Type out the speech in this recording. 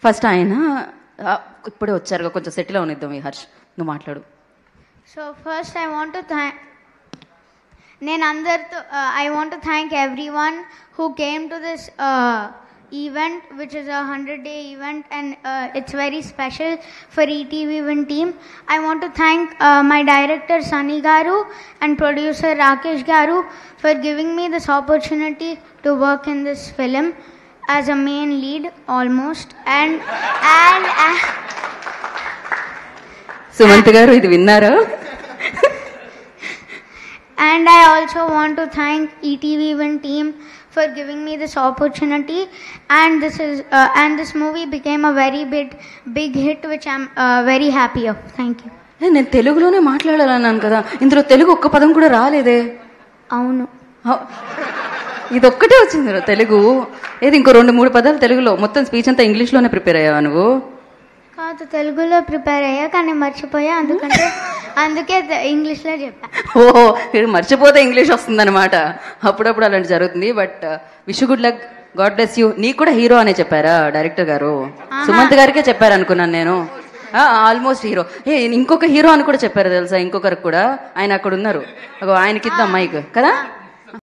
First ఆయన ఇప్పుడే వచ్చారు, కొంచెం సెటిల్ అవనిద్దాం. ఈ హర్ష్ నువ్వు మాట్లాడు. So first I want to I want to thank everyone who came to this event, which is a 100-day event, and it's very special for ETV Win team. I want to thank my director Sunny Garu and producer Rakesh Garu for giving me this opportunity to work in this film as a main lead almost. And Sumanth గారు ఇది విన్నారా? And I also want to thank ETV Win team for giving me this opportunity. And this movie became a very big hit, which I'm very happy of. Thank you. నేను తెలుగులోనే మాట్లాడాలన్నాను కదా, ఇందులో తెలుగు ఒక్క పదం కూడా రాలేదే. అవును, ఇదొక్కటే వచ్చింది తెలుగు. ఏది ఇంకో 2-3 పదాలు తెలుగులో, మొత్తం స్పీచ్ అంతా ఇంగ్లీష్లోనే ప్రిపేర్ అయ్యావా నువ్వు? కాదు, తెలుగులో ప్రిపేర్ అయ్యా కానీ మర్చిపోయా, అందుకే ఇంగ్లీష్లో చెప్పా. ఓహో, మీరు మర్చిపోతే ఇంగ్లీష్ వస్తుందన్నమాట. అప్పుడప్పుడు అలాంటి జరుగుతుంది. But wish good luck, God bless you. నీకు కూడా హీరో అనే చెప్పారా డైరెక్టర్ గారు? సుమంత్ గారికే చెప్పారు అనుకున్నాను నేను. Almost hero. ఇంకొక హీరో అని కూడా చెప్పారు తెలుసా, ఇంకొకరికి కూడా. ఆయన అక్కడ ఉన్నారు, ఆయనకిద్దాం మైక్ కదా.